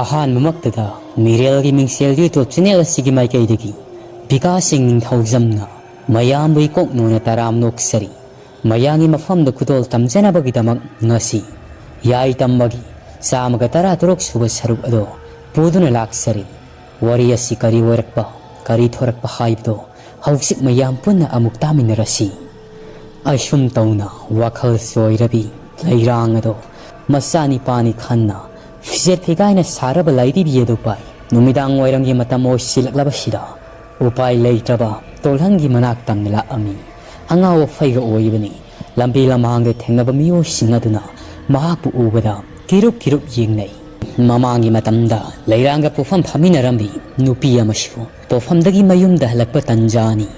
ꯑꯍꯥꯟꯕꯃꯛꯇꯗ ꯃꯤꯔꯦꯜꯒꯤ ꯃꯤꯡꯁꯦꯜ YouTube channel ꯑꯁꯤꯒꯤ ꯃꯥꯏꯀꯩꯗꯒꯤ ꯕꯤꯀꯥꯁꯁꯤꯡ ꯅꯤꯡꯊꯧꯖꯝꯅ ꯃꯌꯥꯝꯕꯨ ꯏꯀꯣꯛꯅꯣꯅ ꯇꯔꯥꯝ ꯅꯣꯛꯆꯔꯤ ꯃꯌꯥꯝꯒꯤ ꯃꯐꯝꯗ ꯈꯨꯗꯣꯜ ꯇꯝꯖꯅꯕꯒꯤꯗꯃꯛ ꯉꯁꯤ ꯌꯥꯏꯇꯝꯕꯒꯤ 113 ꯁꯨꯕ ꯁꯔꯨꯛ ꯑꯗꯣ ꯄꯨꯗꯨꯅ ꯂꯥꯛꯆꯔꯤ ꯋꯥꯔꯤ ꯑꯁꯤ ꯀꯔꯤ ꯑꯣꯏꯔꯛꯄ ꯀꯔꯤ ꯊꯣꯔꯛꯄ ꯍꯥꯏꯕꯗꯣ ꯍꯧꯖꯤꯛ ꯃꯌꯥꯝ ꯄꯨꯟꯅ ꯑꯃꯨꯛ ꯇꯥꯃꯤꯟꯅꯔꯁꯤ ꯑꯁꯨꯝ ꯇꯧꯅ ꯋꯥꯈꯜ ꯆꯣꯏꯔꯕꯤ ꯂꯩꯔꯥꯡ ꯑꯗꯣ ꯃꯆꯥꯅꯤꯄꯥꯅꯤ ꯈꯟꯅ ꯐꯤꯖꯦꯠ ꯐꯤꯒꯥꯏꯅ ꯁꯥꯔꯕ ꯂꯥꯏꯔꯤꯕꯤ ꯑꯗꯨ ꯄꯥꯏ ꯅꯨꯃꯤꯗꯥꯡ ꯋꯥꯏꯔꯝꯒꯤ ꯃꯇꯝ ꯑꯣꯏꯁꯤꯜꯂꯛꯂꯕꯁꯤꯗ ꯎꯄꯥꯏ ꯂꯩꯇ꯭ꯔꯕ ꯇꯣꯜꯍꯟꯒꯤ ꯃꯅꯥꯛ ꯇꯝꯅ ꯂꯥꯛꯑꯝꯃꯤ ꯑꯉꯥꯎ ꯑꯐꯩꯒ ꯑꯣꯏꯕꯅꯤ ꯂꯝꯕꯤ ꯂꯝꯍꯥꯡꯗ ꯊꯦꯡꯅꯕ ꯃꯤꯑꯣꯏꯁꯤꯡ ꯑꯗꯨꯅ ꯃꯍꯥꯛꯄꯨ ꯎꯕꯗ ꯀꯤꯔꯨꯞ ꯀꯤꯔꯨꯞ ꯌꯦꯡꯅꯩ ꯃꯃꯥꯡꯒꯤ ꯃꯇꯝꯗ ꯂꯩꯔꯥꯡꯒ ꯄꯣꯐꯝ ꯐꯝꯃꯤꯟꯅꯔꯝꯕꯤ ꯅꯨꯄꯤ ꯑꯃꯁꯨ ꯄꯣꯐꯝꯗꯒꯤ ꯃꯌꯨꯝꯗ ꯍꯜꯂꯛꯄ ꯇꯟꯖꯥꯅꯤ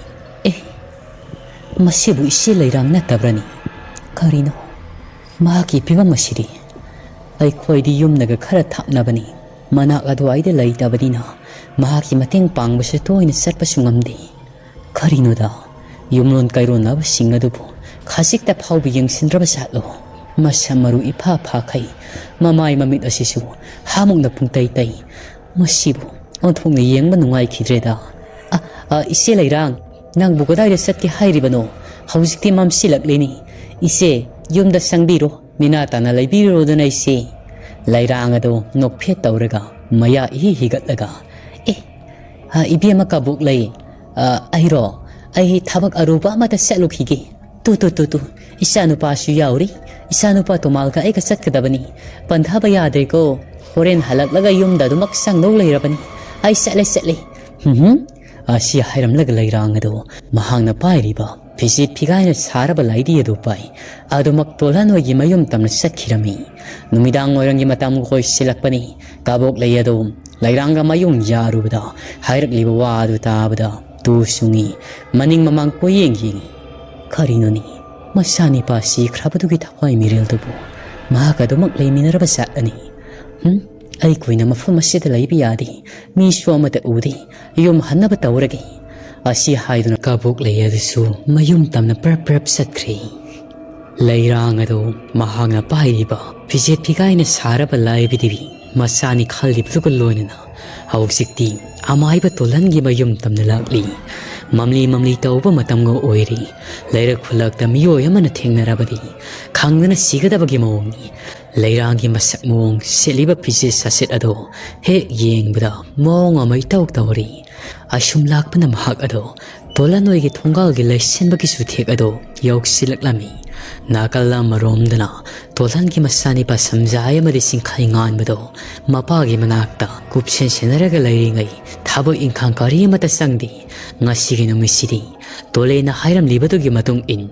ꯃꯁꯤꯕꯨ ꯏꯆꯦ ꯂꯩꯔꯥꯡ ꯅꯠꯇꯕ꯭ꯔꯅꯤ ꯀꯔꯤꯅꯣ ꯃꯍꯥꯛꯀꯤ ꯐꯤꯕꯝ ꯑꯁꯤꯗꯤ ꯑꯩꯈꯣꯏꯗꯤ ꯌꯨꯝꯅꯒ ꯈꯔ ꯊꯥꯞꯅꯕꯅꯤ ꯃꯅꯥꯛ ꯑꯗꯨꯋꯥꯏꯗ ꯂꯩꯇꯕꯅꯤꯅ ꯃꯍꯥꯛꯀꯤ ꯃꯇꯦꯡ ꯄꯥꯡꯕꯁꯨ ꯇꯣꯏꯅ ꯆꯠꯄꯁꯨ ꯉꯝꯗꯦ ꯀꯔꯤꯅꯣꯗ ꯌꯨꯝꯂꯣꯟ ꯀꯩꯔꯣꯟꯅꯕꯁꯤꯡ ꯑꯗꯨꯕꯨ ꯈꯖꯤꯛꯇ ꯐꯥꯎꯕ ꯌꯦꯡꯁꯤꯟꯗ꯭ꯔꯕ ꯖꯥꯠꯂꯣ ꯃꯁꯝ ꯃꯔꯨ ꯏꯐꯥ ꯐꯥꯈꯩ ꯃꯃꯥꯏ ꯃꯃꯤꯠ ꯑꯁꯤꯁꯨ ꯍꯥꯃꯨꯛꯅ ꯄꯨꯡꯇꯩ ꯇꯩ ꯃꯁꯤꯕꯨ ꯑꯣꯟꯊꯣꯛꯅ ꯌꯦꯡꯕ ꯅꯨꯡꯉꯥꯏꯈꯤꯗ꯭ꯔꯦꯗ ꯏꯆꯦ ꯂꯩꯔꯥꯡ ꯅꯪꯕꯨ ꯀꯗꯥꯏꯗ ꯆꯠꯀꯦ ꯍꯥꯏꯔꯤꯕꯅꯣ ꯍꯧꯖꯤꯛꯇꯤ ꯃꯝꯁꯤꯜꯂꯛꯂꯤꯅꯤ ꯏꯆꯦ ꯌꯨꯝꯗ ꯆꯪꯕꯤꯔꯣ ꯃꯤꯅꯥ ꯇꯥꯅ ꯂꯩꯕꯤꯔꯣꯗꯅ ꯏꯆꯦ ꯂꯩꯔꯥꯡ ꯑꯗꯣ ꯅꯣꯛꯐꯦꯠ ꯇꯧꯔꯒ ꯃꯌꯥ ꯏꯍꯤ ꯍꯤꯒꯠꯂꯒ ꯏꯕꯦꯝꯃ ꯀꯕꯣꯛ ꯂꯩ ꯑꯩ ꯊꯕꯛ ꯑꯔꯨꯕ ꯑꯃꯗ ꯆꯠꯂꯨꯈꯤꯒꯦ ꯇꯨ ꯏꯆꯥꯅꯨꯄꯥꯁꯨ ꯌꯥꯎꯔꯤ ꯏꯆꯥꯅꯨꯄꯥ ꯇꯣꯃꯥꯜꯒ ꯑꯩꯒ ꯆꯠꯀꯗꯕꯅꯤ ꯄꯟꯊꯥꯕ ꯌꯥꯗ꯭ꯔꯦꯀꯣ ꯍꯣꯔꯦꯟ ꯍꯜꯂꯛꯂꯒ ꯌꯨꯝꯗ ꯑꯗꯨꯃꯛ ꯆꯪꯗꯧ ꯂꯩꯔꯕꯅꯤ ꯑꯩ ꯆꯠꯂꯦ ꯑꯁꯤ ꯍꯥꯏꯔꯝꯂꯒ ꯂꯩꯔꯥꯡ ꯑꯗꯣ ꯃꯍꯥꯛꯅ ꯄꯥꯏꯔꯤꯕ ꯐꯤꯖꯦꯠ ꯐꯤꯒꯥꯏꯅ ꯁꯥꯔꯕ ꯂꯥꯏꯗꯤ ꯑꯗꯨ ꯄꯥꯏ ꯑꯗꯨꯃꯛ ꯇꯣꯜꯍꯟ ꯍꯣꯏꯒꯤ ꯃꯌꯨꯝ ꯇꯝꯅ ꯆꯠꯈꯤꯔꯝꯃꯤ ꯅꯨꯃꯤꯗꯥꯡ ꯋꯥꯏꯔꯝꯒꯤ ꯃꯇꯝ ꯀꯣꯏꯁꯤꯜꯂꯛꯄꯅꯤ ꯀꯕꯣꯛ ꯂꯩ ꯑꯗꯣ ꯂꯩꯔꯥꯡꯒ ꯃꯌꯨꯝ ꯌꯥꯔꯨꯕꯗ ꯍꯥꯏꯔꯛꯂꯤꯕ ꯋꯥ ꯑꯗꯨ ꯇꯥꯕꯗ ꯇꯨ ꯁꯨꯡꯉꯤ ꯃꯅꯤꯡ ꯃꯃꯥꯡ ꯀꯣꯏꯌꯦꯡ ꯌꯦꯡꯉꯤ ꯀꯔꯤꯅꯣꯅꯤ ꯃꯆꯥꯅꯤꯄꯥ ꯁꯤꯈ꯭ꯔꯕꯗꯨꯒꯤ ꯊꯋꯥꯏ ꯃꯤꯔꯦꯜꯗꯨꯕꯨ ꯃꯍꯥꯛ ꯑꯗꯨꯃꯛ ꯂꯩꯃꯤꯟꯅꯔꯕ ꯖꯥꯠꯂꯅꯤ ꯑꯩ ꯀꯨꯏꯅ ꯃꯐꯝ ꯑꯁꯤꯗ ꯂꯩꯕ ꯌꯥꯗꯦ ꯃꯤꯁꯨ ꯑꯃꯠꯇ ꯎꯗꯦ ꯌꯨꯝ ꯍꯟꯅꯕ ꯇꯧꯔꯒꯦ ꯑꯁꯤ ꯍꯥꯏꯗꯨꯅ ꯀꯕꯣꯛ ꯂꯩ ꯑꯗꯨꯁꯨ ꯃꯌꯨꯝ ꯇꯝꯅ ꯄ꯭ꯔꯞ ꯆꯠꯈ꯭ꯔꯦ ꯂꯩꯔꯥꯡ ꯑꯗꯣ ꯃꯍꯥꯛꯅ ꯄꯥꯏꯔꯤꯕ ꯐꯤꯖꯦꯠ ꯐꯤꯒꯥꯏꯅ ꯁꯥꯔꯕ ꯂꯥꯏꯕꯤꯗꯤ ꯃꯆꯥꯅꯤ ꯈꯜꯂꯤꯕꯗꯨꯒ ꯂꯣꯏꯅꯅ ꯍꯧꯖꯤꯛꯇꯤ ꯑꯃꯥꯏꯕ ꯇꯣꯜꯍꯟꯒꯤ ꯃꯌꯨꯝ ꯇꯝꯅ ꯂꯥꯛꯂꯤ ꯃꯝꯂꯤ ꯇꯧꯕ ꯃꯇꯝꯒ ꯑꯣꯏꯔꯤ ꯂꯩꯔꯛ ꯈꯨꯜꯂꯛꯇ ꯃꯤꯑꯣꯏ ꯑꯃꯅ ꯊꯦꯡꯅꯔꯕꯗꯤ ꯈꯪꯗꯅ ꯁꯤꯒꯗꯕꯒꯤ ꯃꯑꯣꯡꯅꯤ ꯂꯩꯔꯥꯡꯒꯤ ꯃꯁꯛ ꯃꯑꯣꯡ ꯁꯦꯠꯂꯤꯕ ꯐꯤꯖꯦꯠ ꯁꯥꯁꯦꯠ ꯑꯗꯣ ꯍꯦꯛ ꯌꯦꯡꯕꯗ ꯃꯑꯣꯡ ꯑꯃ ꯏꯇꯧ ꯇꯧꯔꯤ ꯑꯁꯨꯝ ꯂꯥꯛꯄꯅ ꯃꯍꯥꯛ ꯑꯗꯣ ꯇꯣꯜꯍꯟ ꯍꯣꯏꯒꯤ ꯊꯣꯡꯒꯥꯜꯒꯤ ꯂꯩꯁꯤꯟꯕꯒꯤ ꯆꯨꯊꯦꯛ ꯑꯗꯣ ꯌꯧꯁꯤꯜꯂꯛꯂꯝꯃꯤ ꯅꯥꯀꯜ ꯑꯃꯔꯣꯝꯗꯅ ꯇꯣꯜꯍꯟꯒꯤ ꯃꯆꯥꯅꯤꯄꯥ ꯁꯝꯖꯥꯏ ꯑꯃꯗꯤ ꯆꯤꯡꯈꯩ ꯉꯥꯟꯕꯗꯣ ꯃꯄꯥꯒꯤ ꯃꯅꯥꯛꯇ ꯀꯨꯞꯁꯦꯟ ꯁꯦꯟꯅꯔꯒ ꯂꯩꯔꯤꯉꯩ ꯊꯕꯛ ꯏꯪꯈꯥꯡ ꯀꯔꯤ ꯑꯃꯠꯇ ꯆꯪꯗꯦ ꯉꯁꯤꯒꯤ ꯅꯨꯃꯤꯠꯁꯤꯗꯤ ꯇꯣꯂꯦꯅ ꯍꯥꯏꯔꯝꯂꯤꯕꯗꯨꯒꯤ ꯃꯇꯨꯡ ꯏꯟ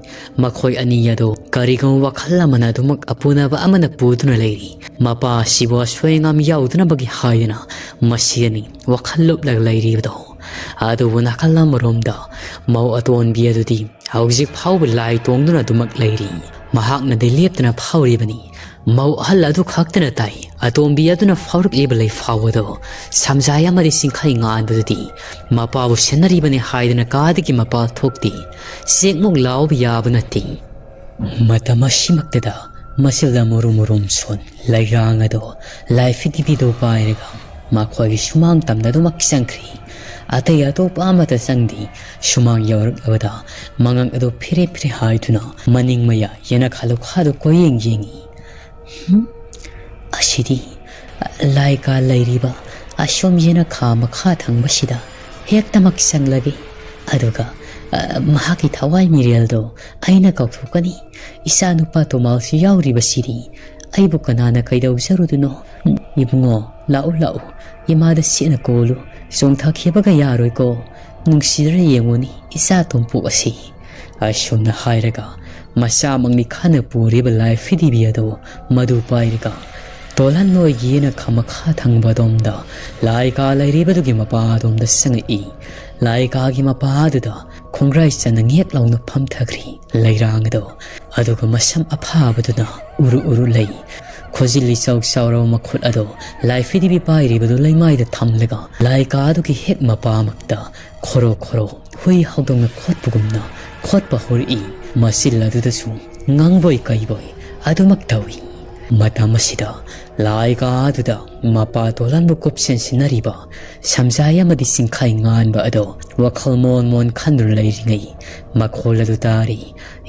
ꯃꯈꯣꯏ ꯑꯅꯤ ꯑꯗꯣ ꯀꯔꯤꯒꯨꯝꯕ ꯋꯥꯈꯜ ꯑꯃꯅ ꯑꯗꯨꯃꯛ ꯑꯄꯨꯅꯕ ꯑꯃꯅ ꯄꯨꯗꯨꯅ ꯂꯩꯔꯤ ꯃꯄꯥ ꯑꯁꯤꯕꯨ ꯑꯁꯣꯏ ꯑꯉꯥꯝ ꯌꯥꯎꯗꯅꯕꯒꯤ ꯍꯥꯏꯗꯨꯅ ꯃꯁꯤꯗꯅꯤ ꯋꯥꯈꯜ ꯂꯨꯞꯂꯒ ꯂꯩꯔꯤꯕꯗꯣ ꯑꯗꯨꯕꯨ ꯅꯥꯀꯜ ꯑꯃꯔꯣꯝꯗ ꯃꯧ ꯑꯇꯣꯟꯕꯤ ꯑꯗꯨꯗꯤ ꯍꯧꯖꯤꯛ ꯐꯥꯎꯕ ꯂꯥꯏ ꯇꯣꯡꯗꯨꯅ ꯑꯗꯨꯃꯛ ꯂꯩꯔꯤ ꯃꯍꯥꯛꯅꯗꯤ ꯂꯦꯞꯇꯅ ꯐꯥꯎꯔꯤꯕꯅꯤ ꯃꯧ ꯑꯍꯜ ꯑꯗꯨ ꯈꯛꯇꯅ ꯇꯥꯏ ꯑꯇꯣꯟꯕꯤ ꯑꯗꯨꯅ ꯐꯥꯎꯔꯛꯂꯤꯕ ꯂꯩꯐꯥꯎ ꯑꯗꯣ ꯁꯝꯖꯥꯏ ꯑꯃꯗꯤ ꯆꯤꯡꯈꯩ ꯉꯥꯟꯕꯗꯨꯗꯤ ꯃꯄꯥꯕꯨ ꯁꯦꯟꯅꯔꯤꯕꯅꯤ ꯍꯥꯏꯗꯨꯅ ꯀꯥꯗꯒꯤ ꯃꯄꯥꯜ ꯊꯣꯛꯇꯦ ꯆꯦꯛꯃꯨꯛ ꯂꯥꯎꯕ ꯌꯥꯕ ꯅꯠꯇꯦ ꯃꯇꯝ ꯑꯁꯤꯃꯛꯇꯗ ꯃꯁꯤꯗ ꯃꯨꯔꯨꯝ ꯁꯣꯟ ꯂꯩꯔꯥꯡ ꯑꯗꯣ ꯂꯥꯏ ꯐꯤꯗꯤꯕꯤꯗꯣ ꯄꯥꯏꯔꯒ ꯃꯈꯣꯏꯒꯤ ꯁꯨꯃꯥꯡ ꯇꯝꯅ ꯑꯗꯨꯃꯛ ꯆꯪꯈ꯭ꯔꯤ ꯑꯇꯩ ꯑꯇꯣꯞꯄ ꯑꯃꯠꯇ ꯆꯪꯗꯦ ꯁꯨꯃꯥꯡ ꯌꯧꯔꯛꯂꯕꯗ ꯃꯉꯛ ꯑꯗꯨ ꯐꯤꯔꯦ ꯍꯥꯏꯗꯨꯅ ꯃꯅꯤꯡ ꯃꯌꯥ ꯌꯦꯅꯈꯥ ꯂꯨꯈꯥꯗꯨ ꯀꯣꯏꯌꯦꯡ ꯌꯦꯡꯉꯤ ꯑꯁꯤꯗꯤ ꯂꯥꯏꯀꯥ ꯂꯩꯔꯤꯕ ꯑꯁꯣꯝ ꯌꯦꯅꯈꯥ ꯃꯈꯥ ꯊꯪꯕꯁꯤꯗ ꯍꯦꯛꯇꯃꯛ ꯆꯪꯂꯒꯦ ꯑꯗꯨꯒ ꯃꯍꯥꯛꯀꯤ ꯊꯋꯥꯏ ꯃꯤꯔꯦꯜꯗꯣ ꯑꯩꯅ ꯀꯧꯊꯣꯛꯀꯅꯤ ꯏꯆꯥꯅꯨꯄꯥ ꯇꯣꯃꯥꯜꯁꯨ ꯌꯥꯎꯔꯤꯕꯁꯤꯗꯤ ꯑꯩꯕꯨ ꯀꯅꯥꯅ ꯀꯩꯗꯧꯖꯔꯨꯗꯨꯅꯣ ꯏꯕꯨꯡꯉꯣ ꯂꯥꯛꯎ ꯏꯃꯥꯗ ꯆꯦꯠꯅ ꯀꯣꯜꯂꯨ ꯆꯣꯡꯊꯈꯤꯕꯒ ꯌꯥꯔꯣꯏꯀꯣ ꯅꯨꯡꯁꯤꯗ꯭ꯔ ꯌꯦꯡꯉꯨꯅꯤ ꯏꯆꯥ ꯇꯣꯝꯄꯣꯛ ꯑꯁꯤ ꯑꯁꯨꯝꯅ ꯍꯥꯏꯔꯒ ꯃꯆꯥꯃꯛꯅꯤ ꯈꯟꯅ ꯄꯨꯔꯤꯕ ꯂꯥꯏ ꯐꯤꯗꯤꯕꯤ ꯑꯗꯣ ꯃꯗꯨ ꯄꯥꯏꯔꯒ ꯇꯣꯜꯍꯟ ꯍꯣꯏꯒꯤ ꯌꯦꯅꯈꯥ ꯃꯈꯥ ꯊꯪꯕ ꯑꯗꯣꯝꯗ ꯂꯥꯏꯀꯥ ꯂꯩꯔꯤꯕꯗꯨꯒꯤ ꯃꯄꯥ ꯑꯗꯣꯝꯗ ꯆꯪꯉꯛꯏ ꯂꯥꯏꯀꯥꯒꯤ ꯃꯄꯥ ꯑꯗꯨꯗ ꯈꯣꯡꯒ꯭ꯔꯥꯏ ꯆꯟꯅ ꯉꯦꯛ ꯂꯥꯎꯅ ꯐꯝꯊꯈ꯭ꯔꯤ ꯂꯩꯔꯥꯡ ꯑꯗꯣ ꯑꯗꯨꯒ ꯃꯁꯝ ꯑꯐꯥꯕꯗꯨꯅ ꯎꯔꯨ ꯂꯩ ꯈꯣꯖꯤꯜꯂꯤ ꯆꯥꯎꯔꯕ ꯃꯈꯨꯠ ꯑꯗꯣ ꯂꯥꯏ ꯐꯤꯗꯤꯕꯤ ꯄꯥꯏꯔꯤꯕꯗꯨ ꯂꯩꯃꯥꯏꯗ ꯊꯝꯂꯒ ꯂꯥꯏꯀꯥ ꯑꯗꯨꯒꯤ ꯍꯦꯛ ꯃꯄꯥꯃꯛꯇ ꯈꯣꯔꯣ ꯍꯨꯏ ꯍꯧꯗꯣꯡꯅ ꯈꯣꯠꯄꯒꯨꯝꯅ ꯈꯣꯠꯄ ꯍꯧꯔꯛꯏ ꯃꯆꯤꯜ ꯑꯗꯨꯗꯁꯨ ꯉꯥꯡꯕꯣꯏ ꯀꯩꯕꯣꯏ ꯑꯗꯨꯃꯛ ꯇꯧꯏ matam asida lai ka aduda mapa tolan bu kopsen sinariba samjai amadi singkhai ngan ba ado wakhal mon khandur leiringai makhol adu tari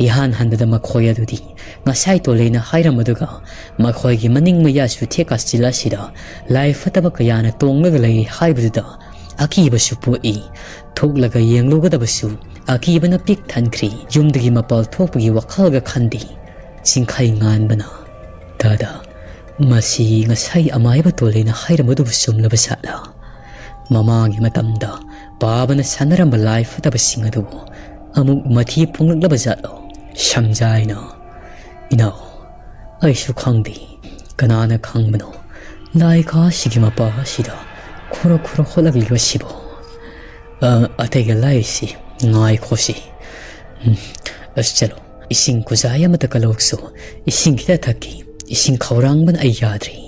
ihan handada makhoi adudi ngasai tolena hairam aduga makhoi gi maning maya su theka sila sida lai fataba kayana tonglaga lei haibuda akiba su poi thoklaga yengluga dabasu akibana pik thankri yumdagi mapal thokpagi wakhalga khandi singkhai ngan bana tada masi ngasai amaiba tolena hairamadu sumlaba sala mamagi matamda babana sanaramba life tabasing adu amuk mathi phunglaba jalo samjaina inao aisu khangdi kanana khangmano laika sigimapa sida khoro holagli sibo atega laisi ngai khosi chalo ising kuzaya mata kalokso ising kita thaki ising khaurang ban ai yadri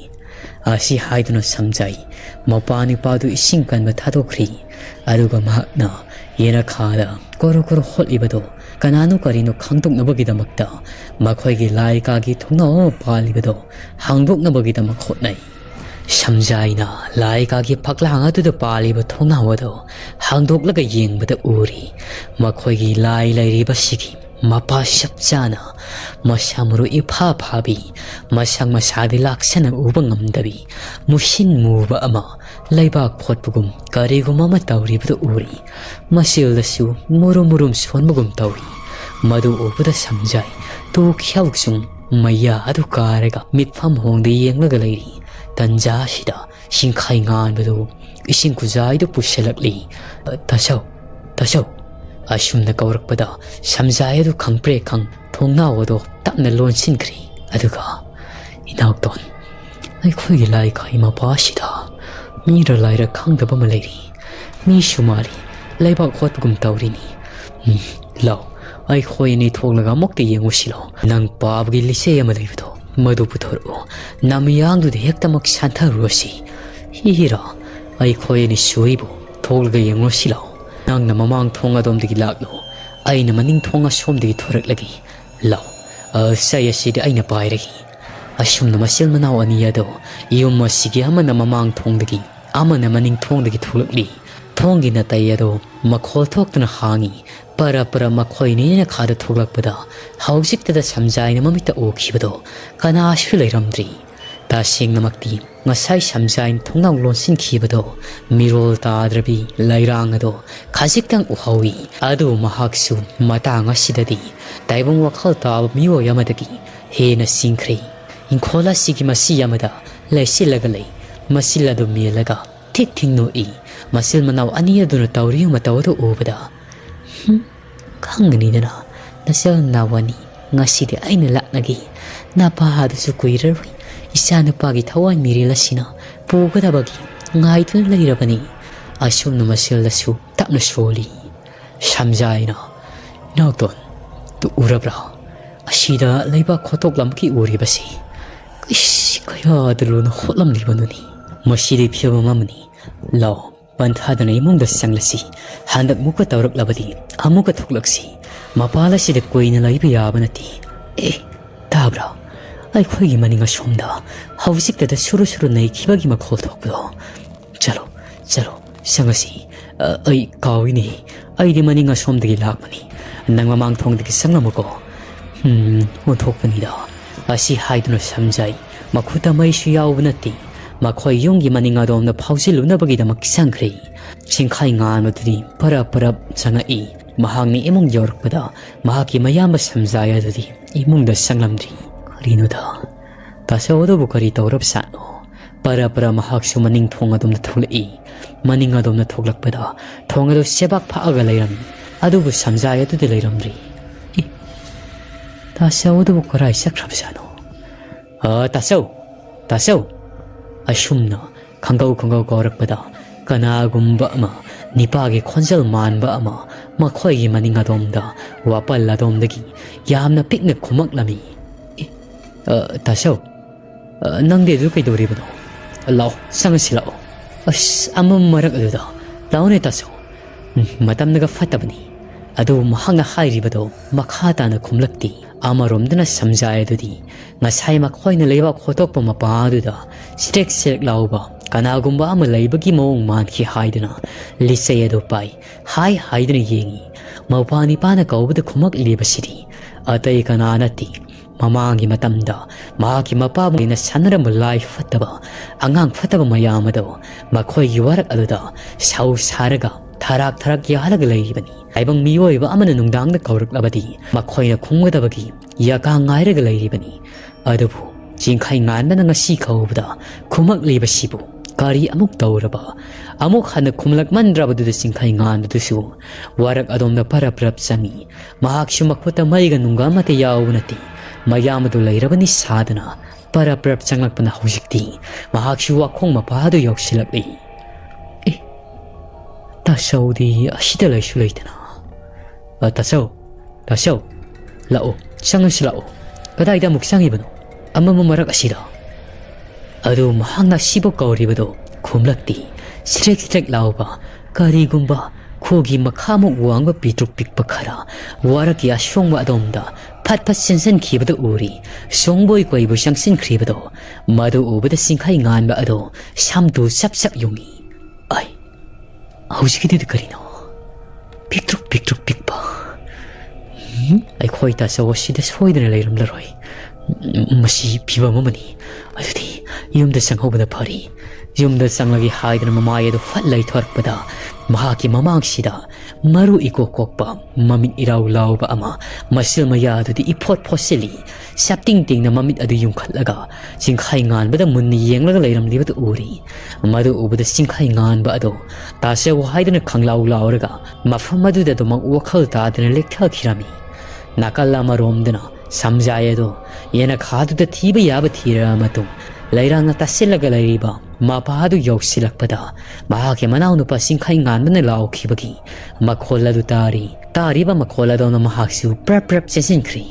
asi haiduna samjai mapani padu ising kan mathadokri aduga mahna yena khada koro holibado kananu karino khangdok nabagi damakta makhoi gi laika gi thongna palibado hangdok nabagi damak khotnai samjaina laika gi phaklang adu da paliba thongna wado hangdok laga yengbada uri makhoi gi lai lairiba sigi mapa shapchana masamuru ipha phabi masang masadi laksana ubangam dabi mushin muba ama laibak photpugum kariguma ma tawri bada uri masil dasu murum sonmugum tawri madu ubada samjai tu khyausung maya adu karega mitpham hongde yenglaga leiri tanja sida singkhai ngan badu ising kuzai du pushalakli tasau asumna kawrakpada samjai du khangpre khang thongna wado tapna lonsinkri aduga inauton ai khoi lai khai ma pa sida mira laira khangdaba malairi mi shumari laibak khotgum tawrini law ai khoi ni thonglaga mokte yengusilo nang pabgi lise amalaido madu puthoro namyang du hektamak santharusi hira ai khoi ni suibo thonglaga yengusilo nang na mamang thonga domdigi laklo aina maning thonga somdigi thoraklagi law saya sidi aina pairagi asumna masil manaw aniyado iyum masigi amana mamang thongdagi amana maning thongdagi thulakli thongi na tayado makhol thoktuna hangi para makhoi ni na khada thulakpada hausik tada samjaina mamita okhibado kana ashfi leiramdri ta singnamakti ngasai samjain thongnang lonsin khibado mirol tadrabi lairangado khajiktang uhawi adu mahaksu matang asidadi taibung wakhal ta miwo yamadagi hena singkhri inkhola sigi masi yamada laisilaga lei masiladu mielaga thingno i masil manaw ania duna tawri matawdo ubada khangni dana nasel nawani ngasidi aina laknagi napa hadu su kuirarwi isana pagi thawai mirilasina pugadabagi ngaitun leirabani asumna masildasu tapna soli samjaina nauton tu urabra asida leiba khotok lamki uribasi kaya daluna hotlam libanuni masidi phiyamamani law panthadana imungda sanglasi handak muka tawrak labadi amuka thuklaksi mapala sida koina laiba yabanati tabra ai khoi maninga somda hausik tada suru nei khibagi makhol thokdo chalo sangasi ai kawini ai di maninga somdagi lakmani nangma mang thongdagi sanglamuko thokpani da asi haiduna samjai makhuta mai su yawbnati makhoi yungi maninga domna phausilunabagi damak sangkhri singkhai ngan madri para changai mahangni imung yorkpada mahaki mayamba samjaya dadi imungda sanglamdri karinoda tasawodo bukari tawrab sano para mahaksu maning thonga domna thulai maninga domna thoglakpada thonga do sebak phaaga leiram adubu samjaya du de leiramdri tasawodo bukarai sakrabsano tasau asumna khangau korakpada kanagumba ama nipagi khonjal manba ama makhoi gi maninga domda wapal la domdagi yamna pikna khumaklami tasau nangde du kai doribano law sangasilao amam marak aduda lawne tasau matamnaga fatabani adu mahanga hairibado makhata na khumlakti amaromdana samjay adudi ngasai makhoina leiba khotokpa mapa aduda strek lauba kanagumba ama leibagi mong mankhi haidana lisay adu pai hai haidana yengi mawpani pana kaubada khumak libasiri atai kananati mamangi matamda mahaki mapabu ina sanaramba lai fataba angang fataba mayamado makhoi yuwarak aduda sau saraga tarak yahalaga leibani aibang miyoiba amana nungdangda kauraklabadi makhoina khungwadabagi yaka ngairaga leibani adubu jingkhai nganbana ngasi kaubada khumak libasibu kari amuk tauraba amuk hana khumlak mandrabaduda jingkhai nganbadusu warak adomna paraprap sangi mahaksu makhuta maiga nungamate yaunati mayamadu leirabani sadana paraprap changlakpana hujikti mahaksu wakhong mapadu yausilakli tasawdi asida laisu leitana tasaw lao changasu lao kadaida muk sangibano amama marak asida adu mahangna sibo kauribado khumlakti strek lauba karigumba khogi makhamu wangba pitruk pikpa khara waraki ashongwa adomda phat sensen khibada uri songboi koibu sangsin khibado madu ubada singkhai nganba ado samdu sap yungi ai hausikidi karino pitruk pikpa ai khoita sawasida soidana leiramlaroi masi piba mamani adudi yumda sanghobada phari yumda sanglagi haidana mamayadu fatlai thorpada mahaki mamangsida maru iko kokpa mamit iraw lauba ama masil maya adudi ipot phosili sapting na mamit adu yumkhatlaga singkhai nganbada munni yenglaga leiramlibada uri madu ubada singkhai nganba ado tase haidana khanglau lauraga mafam aduda domang wakhal tadana lekha khirami nakalla maromdana samjayado yena khaduda thiba yaba thira matung lairang tasilaga lairiba mapadu yausilakpada mahaki manau nupa singkhai nganbana laukhibagi makholadu tariba makholado na mahaksu prap sensinkri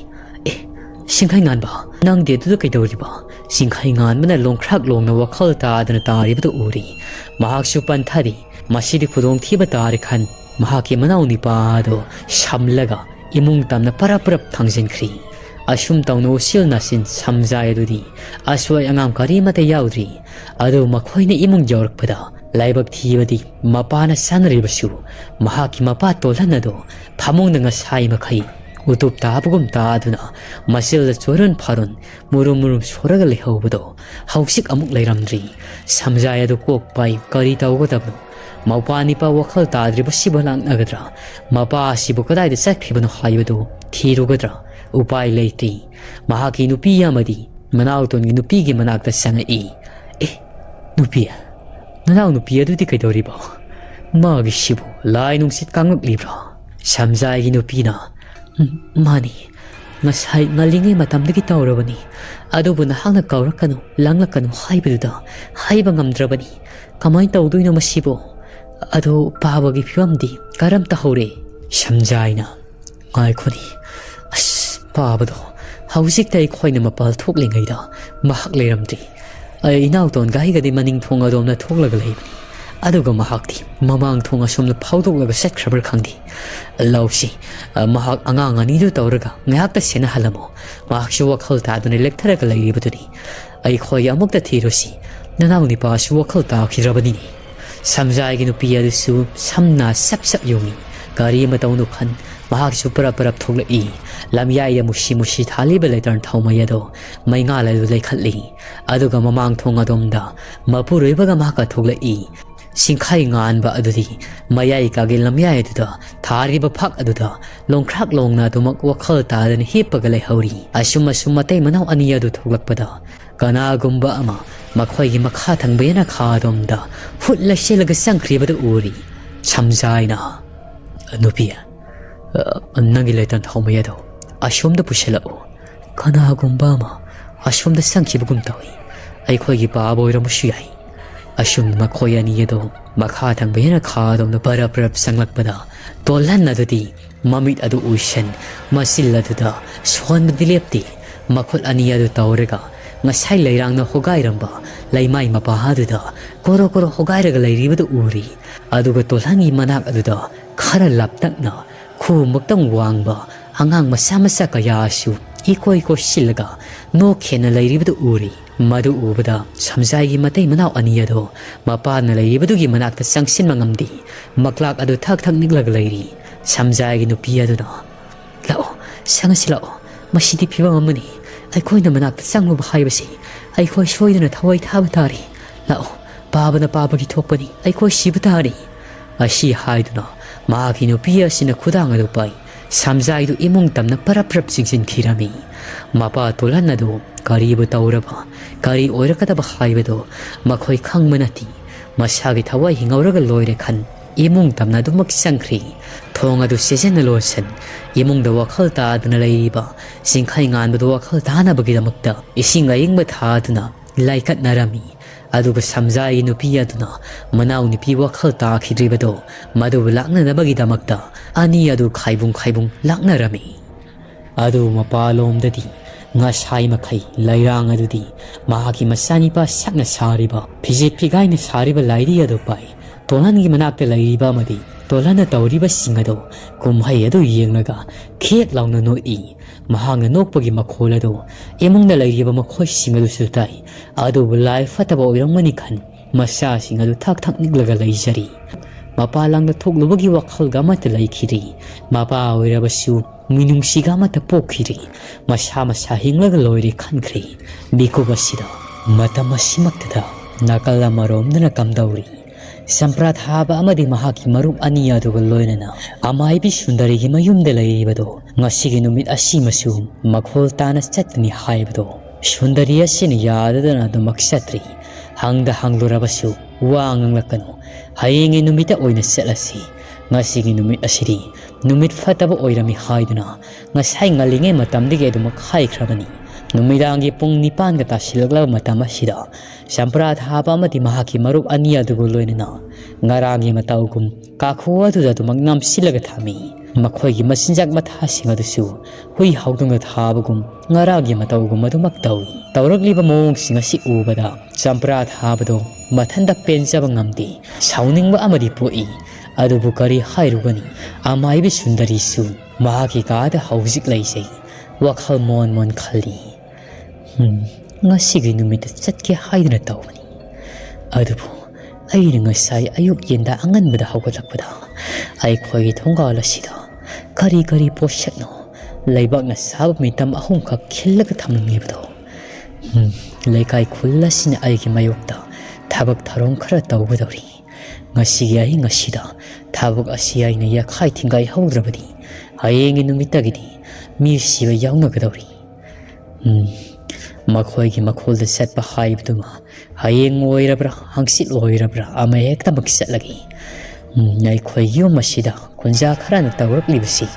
singkhai nganba nang de du kaidoriba singkhai nganbana longkhrak longna wakhal tadana taribadu uri mahaksu panthari masidi khudong thiba tari khan mahaki manau nipado shamlaga imung tamna parap thangsinkri asum tawno sil nasin samjay adudi aswai angam karimata yaudri adu makhoina imung jawrakpada laibak thibadi mapana sanribasu mahaki mapa tolhanado phamongna ngasai makhai utup tabugum taaduna masil choron pharon murum soraga lehobado hausik amuk leiramdri samjay adu kok pai kari tawgodabno mapani pa wakhal tadriba sibalang nagadra mapa sibu kadai de sakhribano haibado thirugadra upai leiti mahaki nupi amadi manauton gi nupi gi manakta sangai nupi nanau nupi adudi kaidoriba magi sibu lai nungsit kangak libra samjai gi nupi na mani ngasai ngalingi matamdagi tawrabani adubu na hangna kawrakanu langlakanu haibaduda haiba ngamdrabani kamai tawduino masibo adu pabagi phiwamdi karam tahore samjaina ngai khoni pabado hausik tai khoina mapal thoklingaida mahak leiramdi ai inauton gaigadi maning thonga domna thoklaga leibani aduga mahakti mamang thonga somna phawdoklaga setkhrabar khangdi lausi mahak angang ani du tawraga ngayakta sena halamo mahaksu wakhal ta dune lektharaga leiribaduni ai khoi amukta thirosi nanawni pa su wakhal ta khirabani samjai gi nupi adusu samna sap yongi gari matawnu khan mahak su parap thoklai lamyai ya mushi thaliba letar thaumayado mainga la lekhatli aduga mamang thonga domda mapuroibaga mahaka thoklai singkhai nganba adudi mayai ka ge lamyai aduda thariba phak aduda longkhrak longna dumak wakhal tadan hipaga lehauri asuma tai manau ani adu thoklakpada kana gumba ama makhoi gi makha thangbayana kha domda hutla shelaga sangkribada uri chamjaina nupia nangi letan thaumayado ashomda pushelao kana gumba ma ashomda sangkibugum tawi ai khoi gi pa boiramushi ai ashum makhoi ani yedo makha thangbayana kha domna parap sanglakpada tolhan nadudi mamit adu uishan masil aduda son dilepti makhol ani adu tawrega ngasai leirangna hogairamba laimai mapa haduda koro hogairaga leiribadu uri aduga tolhangi manak aduda khara laptakna khu muktang wangba angang masa kaya asu ikoi ko silga no khena lairibadu uri madu ubada samjai gi matai manau ani ado mapa na lairibadu gi manak ta sangsin mangamdi maklak adu thak thak niklag lairi samjai gi nupi adu na lao sangasi lao masidi phiwa amani aikoi na manak ta sanglu ba haibasi aikoi soidana thawai thaba tari lao babana babagi thokpani aikoi sibutari ashi haiduna magi nupi asina khudang adu pai samjai du imung tamna paraprap singsin khirami mapa Tolhan adu karibu tauraba kari oirakadaba haibado makhoi khangmanati masagi thawai hingauraga loire khan imung tamna du mak sangkhri thong adu sejen losan imung da wakhal ta adna leiba singkhai ngan bu wakhal ta na bagi damakta isinga ingba tha adna laikat narami aduga samjai nupi aduna manau nipi wakhal ta khidribado madu lakna na bagi damakta ani adu khaibung lakna rami adu mapalom dadi nga sai makhai lairang adudi mahaki masani pa sakna sariba phijit phigai na sariba lairi adu pai Tolhan gi manakta lairiba madi Tolhan na tauriba singado kumhai adu yengnaga khek launa no I mahangna nokpagi makhol adu emungna lairiba makhoi singadu sutai adu lai fataba oirangmani khan masa singadu thak thak niglaga laijari mapa langda thoklubagi wakhal ga mata laikhiri mapa oirabasu minungsiga mata pokhiri masa hinglaga loire khankhri bikubasida matamasimaktada nakala maromdana kamdauri samprat haba amadi mahaki marup ani aduga loinana amaibi Sundari gi mayumda lairibado ngasigi numit asimasu makhol tana chatni haibado Sundari asina yadadana du maksatri hangda hanglurabasu wanganglakano hayenge numita oina setlasi ngasigi numit asiri numit fataba oirami haiduna ngasai ngalinge matamdige du makhaikrabani numidangi pung nipan ga tasilagla matam asida samprat haba amadi mahaki marup ani aduga loinana ngarangi matawgum kakhu aduda du magnam silaga thami makhoi masinjak matha singadusu hui haudunga thabagum ngaragi matawgum adumak tawi tawragliba mong singa si ubada samprat habado mathanda penjaba ngamdi sauningba amadi poi adubu kari hairugani amaibi Sundari su mahaki kaada haujik laisei wakhal mon khali ngasigi numita chatke haidna tawani adubu ai ngasai ayuk yenda anganbada hawgalakbada ai khoi thongala sida kari poshakno laibakna sab mitam ahum kha khillaga thamnibado laikai khullasin aigi mayokta thabak tharong khara tawbadori ngasigi ai ngasida thabak asi aina yakhai thingai hawdrabadi hayengi numitagidi mi siba yawnagdori makhoi gi makhol da set pa haibduma hayeng oirabra hangsit oirabra ama ekta maksat lagi nai khoi yo masida kunja kharana tawrak libasi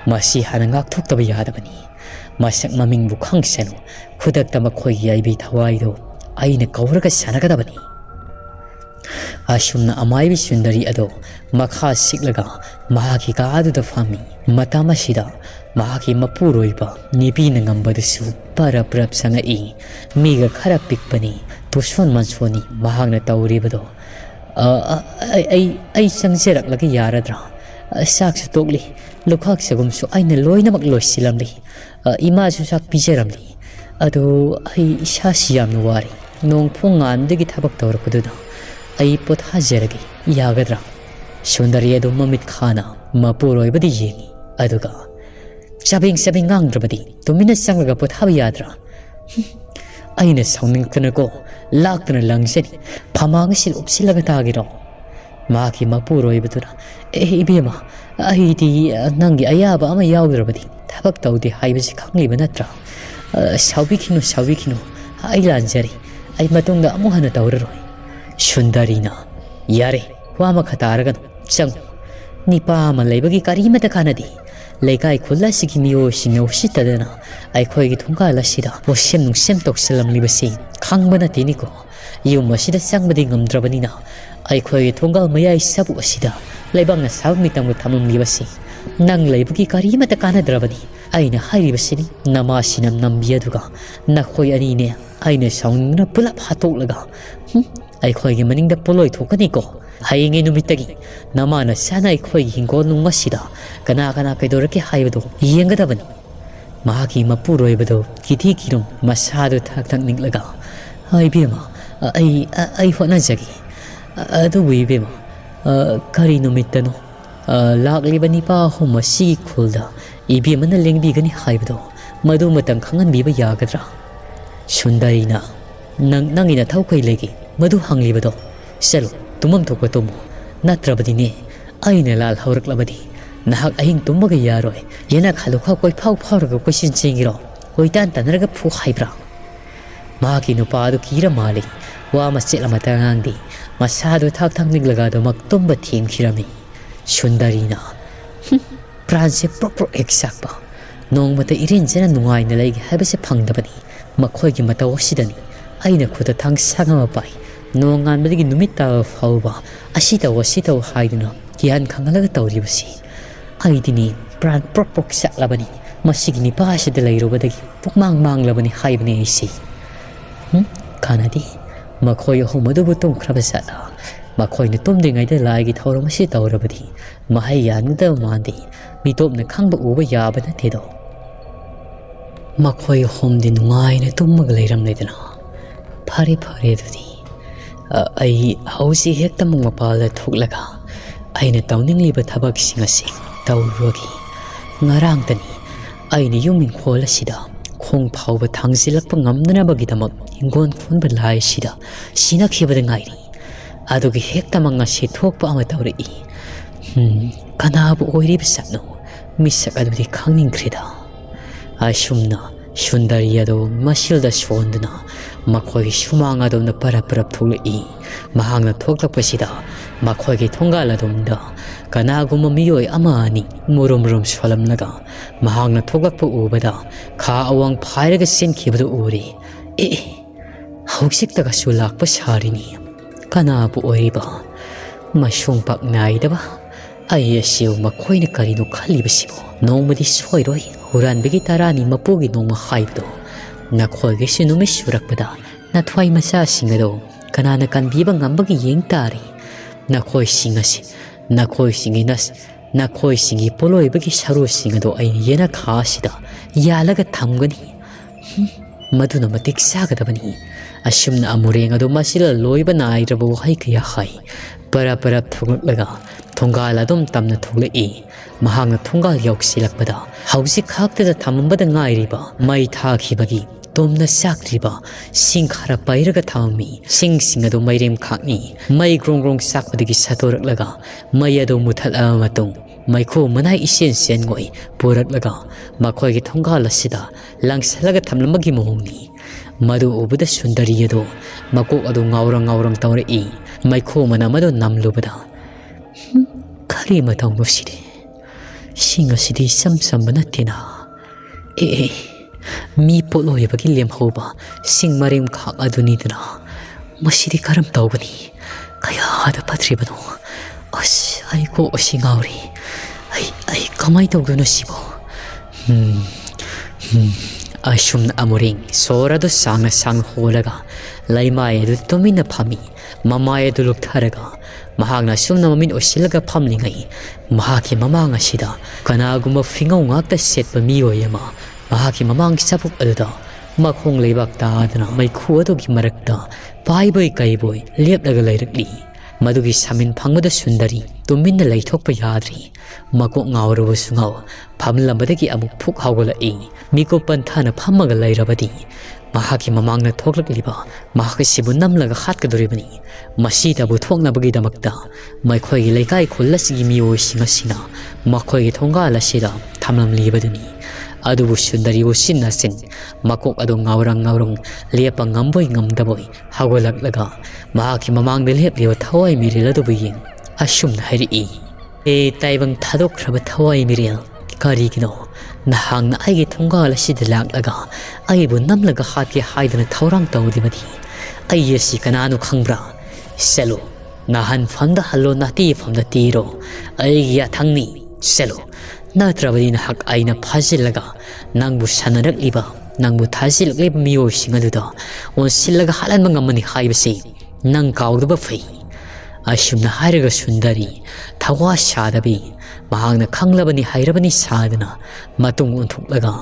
masi hanangak thuk tabi yadabani masak maming bu khangsanu khudak ta makhoi gi aibi thawai do aina kawraga sanagadabani asumna amaibi Sundari ado makha siklaga mahaki ka adu da fami matama sida mahaki mapuroiba nipi nangambadasu para prap sanga I miga khara pikpani tuson mansoni mahagna tauribado ai sangserak lagi yaradra sak su tokli lukhak sagum su aina loina mak loisilamli ima su sak pijeramli ado ai shasiyam nuwari nong phongan degi thabak tawrakuduna ai pothajeragi yagadra Sundari adu mamit khana mapuroibadi yengi aduga sabing ngangrabadi tumina sangaga pothabi yadra aina sauningtana ko laktana langsani phamang sil upsilaga tagiro maki mapuroibadura ibema aidi nangi ayaba ama yawdrabadi thabak tawdi haibasi khangliba natra saubikino ai lanjari ai matungda amu hana tawraroi Sundari na yare wama khataragan chang nipa ma leibagi karimata kanadi leikai khulla sigi miyo singo sitadana ai khoi gi thungka la sida posem nung sem tok selam libasi khangbana tiniko yum masida sangbadi ngamdrabani na ai khoi gi thunggal mayai sabu asida leibangna sabmi tamu thamum libasi nang leibagi karimata kanadrabani aina hairibasini nama sinam nambiaduga na khoi ani ne aina saungna pulap hatolaga ai khoi gi maningda poloi thokani ko hayenge numitagi namana sana ai khoi hingol nung masida kana kaidorake haibado yengadabani ꯃꯍꯥꯛꯀꯤ ꯃꯄꯨꯔꯣꯏꯕꯗꯣ ꯀꯤꯊꯤ ꯀꯤꯔꯨꯝ ꯃꯁꯥꯗꯨ ꯊꯛ ꯊꯛ ꯅꯤꯛꯂꯒ ꯏꯕꯦꯝꯃ ꯑꯩ ꯍꯣꯠꯅꯖꯒꯦ ꯑꯗꯨꯕꯨ ꯏꯕꯦꯝꯃ ꯀꯔꯤ ꯅꯨꯃꯤꯠꯇꯅꯣ ꯂꯥꯛꯂꯤꯕ ꯅꯤꯄꯥ ꯑꯍꯨꯝ ꯑꯁꯤꯒꯤ ꯈꯨꯜꯗ ꯏꯕꯦꯝꯃꯅ ꯂꯦꯡꯕꯤꯒꯅꯤ ꯍꯥꯏꯕꯗꯣ ꯃꯗꯨꯃꯇꯪ ꯈꯪꯍꯟꯕꯤꯕ ꯌꯥꯒꯗ꯭ꯔꯥ? ꯁꯨꯟꯗꯔꯤꯅ ꯅꯪꯒꯤ ꯅꯊꯧ ꯀꯩ ꯂꯩꯒꯦ ꯃꯗꯨ ꯍꯪꯂꯤꯕꯗꯣ? ꯆꯠꯂꯣ ꯇꯨꯝꯐꯝ ꯊꯣꯛꯄ ꯇꯨꯝꯃꯣ, ꯅꯠꯇ꯭ꯔꯕꯗꯤꯅꯦ ꯑꯩꯅ ꯂꯥꯜ ꯍꯧꯔꯛꯂꯕꯗꯤ ꯅꯍꯥꯛ ꯑꯍꯤꯡ ꯇꯨꯝꯕꯒ ꯌꯥꯔꯣꯏ꯫ ꯌꯦꯅ ꯈꯥꯂꯨꯈꯥ ꯀꯣꯏꯐꯥꯎ ꯐꯥꯎꯔꯒ ꯀꯣꯏꯆꯦꯟ ꯆꯦꯟꯒꯤꯔꯣ? ꯀꯣꯏꯇꯥꯟ ꯇꯥꯟꯅꯔꯒ ꯐꯨ ꯍꯥꯏꯕ꯭ꯔꯥ? ꯃꯍꯥꯛꯀꯤ ꯅꯨꯄꯥ ꯑꯗꯨ ꯀꯤꯔ ꯃꯥꯜꯂꯤ꯫ ꯋꯥ ꯃꯆꯦꯠ ꯑꯃꯇ ꯉꯥꯡꯗꯦ꯫ ꯃꯁꯥꯗꯨ ꯊꯥꯛ ꯊꯥꯛ ꯅꯤꯛꯂꯒ ꯑꯗꯨꯃꯛ ꯇꯨꯝꯕ ꯊꯦꯝꯈꯤꯔꯝꯃꯤ꯫ ꯁꯨꯟꯗꯔꯤꯅ ꯄ꯭ꯔꯥꯟꯁꯦ ꯄ꯭ꯔꯣꯛ ꯄ꯭ꯔꯣꯛ ꯍꯦꯛ ꯆꯥꯛꯄ꯫ ꯅꯣꯡꯃꯇ ꯏꯔꯦꯟꯖꯅ ꯅꯨꯡꯉꯥꯏꯅ ꯂꯩꯒꯦ ꯍꯥꯏꯕꯁꯦ ꯐꯪꯗꯕꯅꯤ꯫ ꯃꯈꯣꯏꯒꯤ ꯃꯇꯧ ꯑꯁꯤꯗꯅꯤ ꯑꯩꯅ ꯈꯨꯠꯇ ꯊꯥꯡꯁꯥꯡ ꯑꯃ ꯄꯥꯏ꯫ ꯅꯣꯡ ꯉꯥꯟꯕꯗꯒꯤ ꯅꯨꯃꯤꯠ ꯇꯥꯕ ꯐꯥꯎꯕ ꯑꯁꯤ ꯇꯧ ꯍꯥꯏꯗꯨꯅ ꯒ꯭ꯌꯥꯟ ꯈꯪꯍꯜꯂꯒ ꯇꯧꯔꯤꯕꯁꯤ꯫ ꯑꯩꯗꯤꯅꯤ ꯄ꯭ꯔꯥꯟ ꯄ꯭ꯔꯣꯛ ꯄ꯭ꯔꯣꯛ ꯆꯥꯛꯂꯕꯅꯤ꯫ ꯃꯁꯤꯒꯤ ꯅꯤꯄꯥ ꯑꯁꯤꯗ ꯂꯩꯔꯨꯕꯗꯒꯤ ꯄꯨꯛꯃꯥꯡ ꯃꯥꯡꯂꯕꯅꯤ ꯍꯥꯏꯕꯅꯤ ꯑꯩꯁꯤ꯫ ꯀꯥꯟꯅꯗꯦ ꯃꯈꯣꯏ ꯑꯍꯨꯝ ꯑꯗꯨꯕꯨ ꯇꯨꯝꯈ꯭ꯔꯕ ꯖꯥꯠꯂꯥ? ꯃꯈꯣꯏꯅ ꯇꯨꯝꯗ꯭ꯔꯤꯉꯩꯗ ꯂꯥꯏꯒꯤ ꯊꯧꯔꯝ ꯑꯁꯤ ꯇꯧꯔꯕꯗꯤ ꯃꯍꯩ ꯌꯥꯟꯒꯗꯕ ꯃꯥꯟꯗꯦ꯫ ꯃꯤꯇꯣꯞꯅ ꯈꯪꯕ ꯎꯕ ꯌꯥꯕ ꯅꯠꯇꯦꯗꯣ꯫ ꯃꯈꯣꯏ ꯑꯍꯨꯝꯗꯤ ꯅꯨꯡꯉꯥꯏꯅ ꯇꯨꯝꯃꯒ ꯂꯩꯔꯝꯂꯦꯗꯅ꯫ ꯐꯔꯦ ꯑꯗꯨꯗꯤ ꯑꯩ ꯍꯧꯖꯤꯛ ꯍꯦꯛꯇꯃꯛ ꯃꯄꯥꯜꯗ ꯊꯣꯛꯂꯒ ꯑꯩꯅ ꯇꯧꯅꯤꯡꯂꯤꯕ ꯊꯕꯛꯁꯤꯡ ꯑꯁꯤ ꯇꯧꯔꯨꯔꯒꯦ꯫ ꯉꯔꯥꯡꯇꯅꯤ ꯑꯩꯅ ꯌꯨꯝ ꯏꯪꯈꯣꯜ ꯑꯁꯤꯗ ꯈꯣꯡ ꯐꯥꯎꯕ ꯊꯥꯡꯖꯤꯜꯂꯛꯄ ꯉꯝꯗꯅꯕꯒꯤꯗꯃꯛ ꯍꯤꯡꯒꯣꯜ ꯈꯣꯟꯕ ꯂꯥꯏ ꯑꯁꯤꯗ ꯁꯤꯅꯈꯤꯕꯗ ꯉꯥꯏꯔꯤ꯫ ꯑꯗꯨꯒꯤ ꯍꯦꯛꯇꯃꯛ ꯉꯁꯤ ꯊꯣꯛꯄ ꯑꯃ ꯇꯧꯔꯛꯏ꯫ ꯀꯅꯥꯕꯨ ꯑꯣꯏꯔꯤꯕ ꯖꯥꯠꯅꯣ? ꯃꯤꯁꯛ ꯑꯗꯨꯗꯤ ꯈꯪꯅꯤꯡꯈ꯭ꯔꯦꯗ꯫ ꯑꯁꯨꯝꯅ ꯁꯨꯟꯗꯔꯤ ꯑꯗꯨ ꯃꯁꯤꯜꯗ ꯁꯣꯟꯗꯨꯅ ꯃꯈꯣꯏꯒꯤ ꯁꯨꯃꯥꯡ ꯑꯗꯣꯝꯗ ꯄꯔꯞ ꯊꯣꯛꯂꯛꯏ꯫ ꯃꯍꯥꯛꯅ ꯊꯣꯛꯂꯛꯄꯁꯤꯗ ꯃꯈꯣꯏꯒꯤ ꯊꯣꯡꯒꯥꯜ ꯑꯗꯣꯝꯗ ꯀꯅꯥꯒꯨꯝꯕ ꯃꯤꯑꯣꯏ ꯑꯃ ꯑꯅꯤ ꯃꯨꯔꯨꯝ ꯁꯣꯜꯂꯝꯂꯒ ꯃꯍꯥꯛꯅ ꯊꯣꯛꯂꯛꯄ ꯎꯕꯗ ꯈꯥ ꯑꯋꯥꯡ ꯐꯥꯏꯔꯒ ꯆꯦꯟꯈꯤꯕꯗꯨ ꯎꯔꯦ꯫ ꯍꯧꯖꯤꯛꯇꯒꯁꯨ ꯂꯥꯛꯄ ꯁꯥꯔꯤꯅꯤ꯫ ꯀꯅꯥꯕꯨ ꯑꯣꯏꯔꯤꯕ? ꯃꯁꯨꯡ ꯄꯥꯛ ꯅꯥꯏꯗꯕ ꯑꯩ ꯑꯁꯤꯕꯨ ꯃꯈꯣꯏꯅ ꯀꯔꯤꯅꯣ ꯈꯜꯂꯤꯕꯁꯤꯕꯣ? ꯅꯣꯡꯃꯗꯤ ꯁꯣꯏꯔꯣꯏ ꯍꯨꯔꯥꯟꯕꯒꯤ ꯇꯔꯥꯅꯤ ꯃꯄꯨꯒꯤ ꯅꯣꯡꯃ ꯍꯥꯏꯕꯗꯣ꯫ ꯅꯈꯣꯏꯒꯤꯁꯨ ꯅꯨꯃꯤꯠ ꯁꯨꯔꯛꯄꯗ ꯅꯊ꯭ꯋꯥꯏ ꯃꯆꯥꯁꯤꯡ ꯑꯗꯣ ꯀꯅꯥꯅ ꯀꯟꯕꯤꯕ ꯉꯝꯕꯒꯤ ꯌꯦꯡ ꯇꯥꯔꯦ꯫ ꯅꯈꯣꯏꯁꯤꯡ ꯑꯁꯤ ꯅꯈꯣꯏꯁꯤꯡꯒꯤ ꯄꯣꯠꯂꯣꯏꯕꯒꯤ ꯁꯔꯨꯁꯤꯡ ꯑꯗꯣ ꯑꯩꯅ ꯌꯦꯅꯈꯥ ꯑꯁꯤꯗ ꯌꯥꯜꯂꯒ ꯊꯝꯒꯅꯤ꯫ ꯃꯗꯨꯅ ꯃꯇꯤꯛ ꯆꯥꯒꯗꯕꯅꯤ꯫ ꯑꯁꯨꯝꯅ ꯑꯃꯨꯔꯦꯡ ꯑꯗꯨ ꯃꯁꯤꯗ ꯂꯣꯏꯕ ꯅꯥꯏꯗ꯭ꯔꯕ ꯋꯥꯍꯩ ꯀꯌꯥ ꯍꯥꯏ꯫ ꯄꯔꯞ ꯊꯣꯛꯂꯛꯂꯒ ꯊꯣꯡꯒꯥꯜ ꯑꯗꯨꯝ ꯇꯝꯅ ꯊꯣꯛꯂꯛꯏ꯫ ꯃꯍꯥꯛꯅ ꯊꯣꯡꯒꯥꯜ ꯌꯧꯁꯤꯜꯂꯛꯄꯗ ꯍꯧꯖꯤꯛ ꯈꯛꯇꯗ ꯊꯝꯃꯝꯕꯗ ꯉꯥꯏꯔꯤꯕ ꯃꯩ ꯊꯥꯈꯤꯕꯒꯤ ꯇꯨꯝꯅ ꯆꯥꯛꯇ꯭ꯔꯤꯕ ꯁꯤꯡ ꯈꯔ ꯄꯩꯔꯒ ꯊꯝꯃꯝꯃꯤ꯫ ꯁꯤꯡꯁꯤꯡ ꯑꯗꯨ ꯃꯩꯔꯦꯝ ꯈꯥꯛꯅꯤ꯫ ꯃꯩ ꯒ꯭ꯔꯣꯡ ꯆꯥꯛꯄꯗꯒꯤ ꯁꯠꯇꯣꯔꯛꯂꯒ ꯃꯩ ꯑꯗꯨ ꯃꯨꯊꯠꯂꯕ ꯃꯇꯨꯡ ꯃꯩꯈꯨ ꯃꯅꯥꯏ ꯏꯆꯦꯟꯉꯣꯏ ꯄꯨꯔꯛꯂꯒ ꯃꯈꯣꯏꯒꯤ ꯊꯣꯡꯒꯥꯜ ꯑꯁꯤꯗ ꯂꯪꯁꯜꯂꯒ ꯊꯝꯂꯝꯕꯒꯤ ꯃꯑꯣꯡꯅꯤ꯫ ꯃꯗꯨ ꯎꯕꯗ ꯁꯨꯟꯗꯔꯤ ꯑꯗꯨ ꯃꯀꯣꯛ ꯑꯗꯨ ꯉꯥꯎꯔꯪ ꯇꯧꯔꯛꯏ꯫ ꯃꯩꯈꯨ ꯃꯅꯝ ꯑꯗꯨ ꯅꯝꯂꯨꯕꯗ ꯀꯔꯤ ꯃꯇꯧꯅꯣ ꯁꯤꯗꯤ? ꯁꯤꯡ ꯑꯁꯤꯗꯤ ꯏꯆꯝ ꯆꯝꯕ ꯅꯠꯇꯦꯅ꯫ ꯃꯤ ꯄꯣꯠꯂꯣꯏꯕꯒꯤ ꯂꯦꯝꯍꯧꯕ ꯁꯤꯡ ꯃꯔꯦꯝ ꯈꯥꯛ ꯑꯗꯨꯅꯤꯗꯅ꯫ ꯃꯁꯤꯗꯤ ꯀꯔꯝ ꯇꯧꯒꯅꯤ? ꯀꯌꯥꯗ ꯐꯠꯇ꯭ꯔꯤꯕꯅꯣ? ꯑꯩ ꯀꯣꯛ ꯑꯁꯤ ꯉꯥꯎꯔꯤ꯫ ꯑꯩ ꯀꯃꯥꯏ ꯇꯧꯗꯣꯏꯅꯣ ꯁꯤꯕꯣ? ꯑꯁꯨꯝꯅ ꯑꯃꯨꯔꯦꯡ ꯁꯣꯔ ꯑꯗꯨ ꯁꯥꯡꯅ ꯍꯣꯜꯂꯒ ꯂꯩꯃꯥꯏ ꯑꯗꯨ ꯇꯨꯃꯤꯟꯅ ꯐꯝꯃꯤ꯫ ꯃꯃꯥꯏ ꯑꯗꯨ ꯂꯨꯞꯊꯔꯒ ꯃꯍꯥꯛꯅ ꯑꯁꯨꯝꯅ ꯃꯃꯤꯠ ꯑꯣꯏꯁꯤꯜꯂꯒ ꯐꯝꯂꯤꯉꯩ ꯃꯍꯥꯛꯀꯤ ꯃꯃꯥꯡ ꯑꯁꯤꯗ ꯀꯅꯥꯒꯨꯝꯕ ꯐꯤꯉꯧ ꯉꯥꯛꯇ ꯁꯦꯠꯄ ꯃꯤꯑꯣꯏ ꯑꯃ ꯃꯍꯥꯛꯀꯤ ꯃꯃꯥꯡꯒꯤ ꯆꯐꯨꯞ ꯑꯗꯨꯗ ꯃꯈꯣꯡ ꯂꯩꯕꯥꯛ ꯇꯥꯗꯨꯅ ꯃꯩꯈꯨ ꯑꯗꯨꯒꯤ ꯃꯔꯛꯇ ꯄꯥꯏꯕꯣꯏ ꯀꯩꯕꯣꯏ ꯂꯦꯞꯂꯒ ꯂꯩꯔꯛꯂꯤ꯫ ꯃꯗꯨꯒꯤ ꯁꯥꯃꯤꯟ ꯐꯪꯕꯗ ꯁꯨꯟꯗꯔꯤ ꯇꯨꯃꯤꯟꯅ ꯂꯩꯊꯣꯛꯄ ꯌꯥꯗ꯭ꯔꯤ꯫ ꯃꯀꯣꯛ ꯉꯥꯎꯔꯕꯁꯨ ꯐꯝꯂꯝꯕꯗꯒꯤ ꯑꯃꯨꯛ ꯐꯨꯛ ꯍꯧꯒꯠꯂꯛꯏ꯫ ꯃꯤꯀꯨꯞ ꯄꯟꯊꯥꯅ ꯐꯝꯃꯒ ꯂꯩꯔꯕꯗꯤ ꯃꯍꯥꯛꯀꯤ ꯃꯃꯥꯡꯗ ꯊꯣꯛꯂꯛꯂꯤꯕ ꯃꯍꯥꯛ ꯑꯁꯤꯕꯨ ꯅꯝꯂꯒ ꯍꯥꯠꯀꯗꯣꯔꯤꯕꯅꯤ꯫ ꯃꯁꯤꯗꯕꯨ ꯊꯣꯛꯅꯕꯒꯤꯗꯃꯛꯇ ꯃꯈꯣꯏꯒꯤ ꯂꯩꯀꯥꯏ ꯈꯨꯜ ꯑꯁꯤꯒꯤ ꯃꯤꯑꯣꯏꯁꯤꯡ ꯑꯁꯤꯅ ꯃꯈꯣꯏꯒꯤ ꯊꯣꯡꯒꯥꯜ ꯑꯁꯤꯗ ꯊꯝꯂꯝꯂꯤꯕꯗꯨꯅꯤ꯫ ꯑꯗꯨꯕꯨ ꯁꯨꯟꯗꯔꯤꯕꯨ ꯆꯤꯟ ꯃꯀꯣꯛ ꯑꯗꯨ ꯉꯥꯎꯔꯪ ꯂꯦꯞꯄ ꯉꯝꯕꯣꯏ ꯉꯝꯗꯕꯣꯏ ꯍꯧꯒꯠꯂꯛꯂꯒ ꯃꯍꯥꯛꯀꯤ ꯃꯃꯥꯡꯗ ꯂꯦꯞꯂꯤꯕ ꯊꯋꯥꯏ ꯃꯤꯔꯦꯜ ꯑꯗꯨꯕꯨ ꯌꯦꯡ ꯑꯁꯨꯝꯅ ꯍꯥꯏꯔꯛꯏ꯫ ꯇꯥꯏꯕꯪ ꯊꯥꯗꯣꯛꯈ꯭ꯔꯕ ꯊꯋꯥꯏ ꯃꯤꯔꯦꯜ, ꯀꯔꯤꯒꯤꯅꯣ ꯅꯍꯥꯛꯅ ꯑꯩꯒꯤ ꯊꯣꯡꯒꯥꯜ ꯑꯁꯤꯗ ꯂꯥꯛꯂꯒ ꯑꯩꯕꯨ ꯅꯝꯂꯒ ꯍꯥꯠꯀꯦ ꯍꯥꯏꯗꯨꯅ ꯊꯧꯔꯥꯡ ꯇꯧꯔꯤꯕꯗꯤ? ꯑꯩ ꯑꯁꯤ ꯀꯅꯥꯅꯣ ꯈꯪꯕ꯭ꯔꯥ? ꯆꯠꯂꯣ ꯅꯥꯍꯟꯐꯝꯗ ꯍꯜꯂꯣ ꯅꯥꯇꯩꯐꯝꯗ ꯇꯤꯔꯣ꯫ ꯑꯩꯒꯤ ꯌꯥꯊꯪꯅꯤ꯫ ꯆꯠꯂꯣ ꯅꯠꯇ꯭ꯔꯕꯗꯤ ꯅꯍꯥꯛ ꯑꯩꯅ ꯐꯥꯖꯤꯜꯂꯒ ꯅꯪꯕꯨ ꯊꯥꯖꯤꯜꯂꯛꯂꯤꯕ ꯃꯤꯑꯣꯏꯁꯤꯡ ꯑꯗꯨꯗ ꯑꯣꯟꯁꯤꯜꯂꯒ ꯍꯥꯠꯍꯟꯕ ꯉꯝꯃꯅꯤ ꯍꯥꯏꯕꯁꯤ ꯅꯪ ꯀꯥꯎꯗꯕ ꯐꯩ꯫ ꯑꯁꯨꯝꯅ ꯍꯥꯏꯔꯒ ꯁꯨꯟꯗꯔꯤ ꯊꯋꯥ ꯁꯥꯗꯕꯤ ꯃꯍꯥꯛꯅ ꯈꯪꯂꯕꯅꯤ ꯍꯩꯔꯕꯅꯤ ꯁꯥꯗꯅ ꯃꯇꯨꯡ ꯑꯣꯟꯊꯣꯛꯂꯒ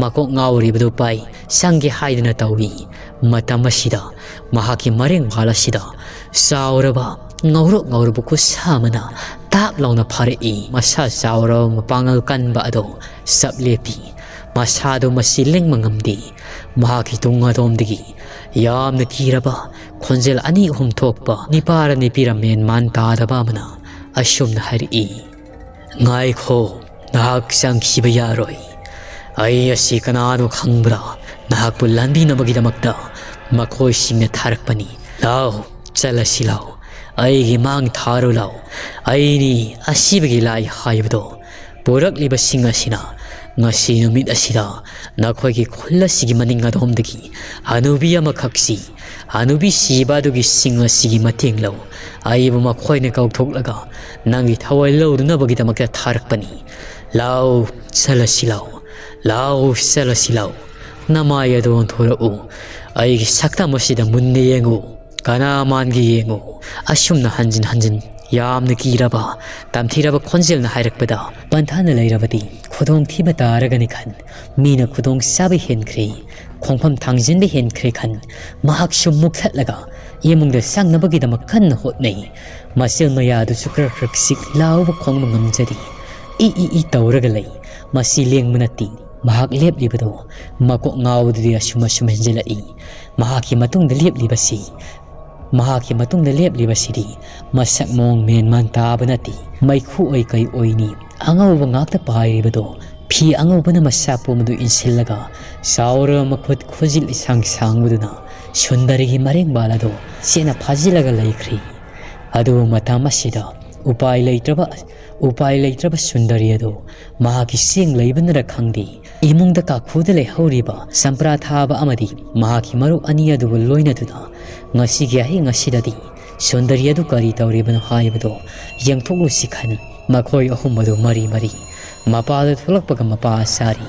ꯃꯀꯣꯛ ꯉꯥꯎꯔꯤꯕꯗꯨ ꯄꯥꯏ ꯆꯪꯒꯦ ꯍꯥꯏꯗꯨꯅ ꯇꯧꯏ ꯃꯇꯝ ꯑꯁꯤꯗ ꯃꯍꯥꯛꯀꯤ ꯃꯔꯦꯡꯕꯥꯜ ꯑꯁꯤꯗ ꯆꯥꯎꯔꯕ ꯉꯧꯔꯣꯛ ꯈꯨꯠꯁꯥ ꯑꯃꯅ ꯇꯥꯞ ꯂꯥꯎꯅ ꯐꯥꯔꯛꯏ ꯃꯁꯥ ꯆꯥꯎꯔꯕ ꯃꯄꯥꯡꯒꯜ ꯀꯟꯕ ꯑꯗꯣ ꯆꯞ ꯂꯦꯞꯄꯤ ꯃꯁꯥꯗꯣ ꯃꯁꯤ ꯂꯦꯡꯕ ꯉꯝꯗꯦ ꯃꯍꯥꯛꯀꯤ ꯇꯨꯡ ꯑꯗꯣꯝꯗꯒꯤ ꯌꯥꯝꯅ ꯀꯤꯔꯕ ꯈꯣꯟꯖꯦꯜ ꯑꯅꯤ ꯑꯍꯨꯝ ꯊꯣꯛꯄ ꯅꯤꯄꯥꯔ ꯅꯤꯄꯤꯔ ꯃꯦꯟꯃꯥꯟ ꯇꯥꯗꯕ ꯑꯃꯅ ꯑꯁꯨꯝꯅ ꯍꯥꯏꯔꯛꯏ ꯉꯥꯏꯈꯣ ꯅꯍꯥꯛ ꯆꯪꯈꯤꯕ ꯌꯥꯔꯣꯏ ꯑꯩ ꯑꯁꯤ ꯀꯅꯥꯅꯣ ꯈꯪꯕ꯭ꯔꯥ ꯅꯍꯥꯛꯄꯨ ꯂꯥꯟꯕꯤꯅꯕꯒꯤꯗꯃꯛꯇ ꯃꯈꯣꯏꯁꯤꯡꯅ ꯊꯥꯔꯛꯄꯅꯤ ꯂꯥꯎ ꯆꯠꯂꯁꯤ ꯂꯥꯎ ꯑꯩꯒꯤ ꯃꯥꯡ ꯊꯥꯔꯨ ꯂꯥꯎ ꯑꯩꯅꯤ ꯑꯁꯤꯕꯒꯤ ꯂꯥꯏ ꯍꯥꯏꯕꯗꯣ ꯄꯨꯔꯛꯂꯤꯕꯁꯤꯡ ꯑꯁꯤꯅ ngasi numit asida nakhoi khul asigi maning adhomdagi hanubi amakhaksi hanubi siba dugi sing asigi mateng lau aibu makhoi ne kauthoklaga nangi thawai lauduna bagi tamakta tharakpani lau salasilau lau salasilau namaya don thorau aigi sakta masida munne yengu kana mangi yengu asumna hanjin ꯌꯥꯝꯅ ꯀꯤꯔꯕ ꯇꯝꯊꯤꯔꯕ ꯈꯣꯟꯖꯦꯜꯅ ꯍꯥꯏꯔꯛꯄꯗ ꯄꯟꯊꯥꯅ ꯂꯩꯔꯕꯗꯤ ꯈꯨꯗꯣꯡꯊꯤꯕ ꯇꯥꯔꯒꯅꯤ ꯈꯟ ꯃꯤꯅ ꯈꯨꯗꯣꯡ ꯆꯥꯕ ꯍꯦꯟꯈ꯭ꯔꯦ ꯈꯣꯡꯐꯝ ꯊꯥꯡꯖꯤꯟꯕ ꯍꯦꯟꯈ꯭ꯔꯦ ꯈꯟ ꯃꯍꯥꯛꯁꯨ ꯃꯨꯛꯊꯠꯂꯒ ꯏꯃꯨꯡꯗ ꯆꯪꯅꯕꯒꯤꯗꯃꯛ ꯀꯟꯅ ꯍꯣꯠꯅꯩ ꯃꯆꯤꯜ ꯃꯌꯥꯗꯨꯁꯨ ꯈꯔ ꯆꯤꯛ ꯂꯥꯎꯕ ꯈꯣꯡꯕ ꯉꯝꯖꯔꯤ ꯏ ꯇꯧꯔꯒ ꯂꯩ ꯃꯁꯤ ꯂꯦꯡꯕ ꯅꯠꯇꯦ ꯃꯍꯥꯛ ꯂꯦꯞꯂꯤꯕꯗꯣ ꯃꯀꯣꯛ ꯉꯥꯎꯕꯗꯨꯗꯤ ꯑꯁꯨꯝ ꯍꯦꯟꯖꯤꯜꯂꯛꯏ ꯃꯍꯥꯛꯀꯤ ꯃꯇꯨꯡꯗ ꯂꯦꯞꯂꯤꯕꯁꯤꯗꯤ ꯃꯁꯛ ꯃꯑꯣꯡ ꯃꯦꯟꯃꯥꯟ ꯇꯥꯕ ꯅꯠꯇꯦ ꯃꯩꯈꯨ ꯑꯣꯏ ꯀꯩ ꯑꯣꯏꯅꯤ ꯑꯉꯧꯕ ꯉꯥꯛꯇ ꯄꯥꯏꯔꯤꯕꯗꯣ ꯐꯤ ꯑꯉꯧꯕꯅ ꯃꯁꯥ ꯄꯣꯝꯕꯗꯨ ꯏꯟꯁꯤꯜꯂꯒ ꯆꯥꯎꯔꯕ ꯃꯈꯨꯠ ꯈꯨꯖꯤꯜ ꯁꯥꯡꯕꯗꯨꯅ ꯁꯨꯟꯗꯔꯤꯒꯤ ꯃꯔꯦꯡꯕꯥꯜ ꯑꯗꯣ ꯆꯦꯠꯅ ꯐꯥꯖꯤꯜꯂꯒ ꯂꯩꯈ꯭ꯔꯤ ꯑꯗꯨꯕꯨ ꯃꯇꯝ ꯑꯁꯤꯗ ꯎꯄꯥꯏ ꯂꯩꯇ꯭ꯔꯕ ꯁꯨꯟꯗꯔꯤ ꯑꯗꯣ ꯃꯍꯥꯛꯀꯤ ꯆꯦꯡ ꯂꯩꯕꯅꯔ ꯈꯪꯗꯦ ꯏꯃꯨꯡꯗ ꯀꯥꯈꯨꯗ ꯂꯩꯍꯧꯔꯤꯕ ꯆꯝꯄ꯭ꯔꯥ ꯊꯥꯕ ꯑꯃꯗꯤ ꯃꯍꯥꯛꯀꯤ ꯃꯔꯨꯞ ꯑꯅꯤ ꯑꯗꯨꯕꯨ ꯂꯣꯏꯅꯗꯨꯅ ngasi ahing asidadi Sundari adu kari tawribano haibado yangthoklusi khan makhoi ahum adu mari mapada tholakpaga mapa asari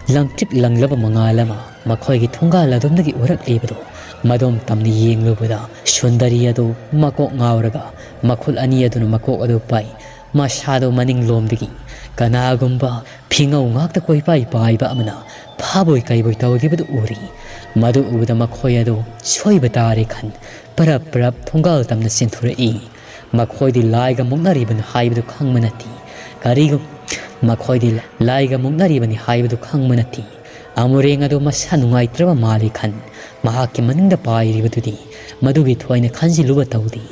langtip langlaba mangalama makhoi gi thunga ladumdagi urak lebado madom tamni yenglubada Sundari adu makok ngauraga makhul ani aduna makok adu pai masado maning lomdagi kanagumba phingau ngakta koi pai ba amana phaboi kaiboi tawdibadu uri madu ubada makhoi adu soiba tare khan parap thungal tamna senthurei makhoi di laiga muknariban haibadu khangmanati karigu makhoi di laiga muknariban haibadu khangmanati amureng adu masa nungaitraba mali khan mahakki maningda pairibadudi madugi thoina khanjiluba tawdi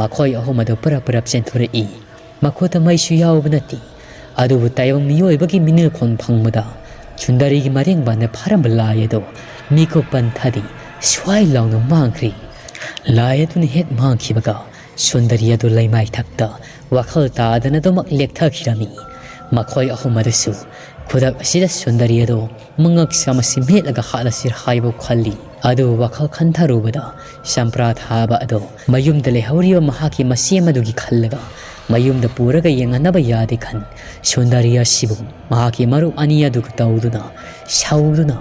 makhoi ahum adu parap senthurei makhota maisu yawbanati adubu tayong miyoibagi minil khon phangmada Sundari gi mareng bana pharamba layedo miko panthadi swai launa mangkri layatun het mangkhibaga Sundari adu laimai thakta wakhal ta adana domak lektha khirami makhoi ahumadasu khudak asida Sundari adu mangak samasi melaga halasir haibo khalli adu wakhal khantharubada sampra thaba adu mayumda lehawriwa mahaki masemadugi khallaga mayumda puraga yenganaba yade khan Sundari asibu mahaki maru ani adu tawduna sauduna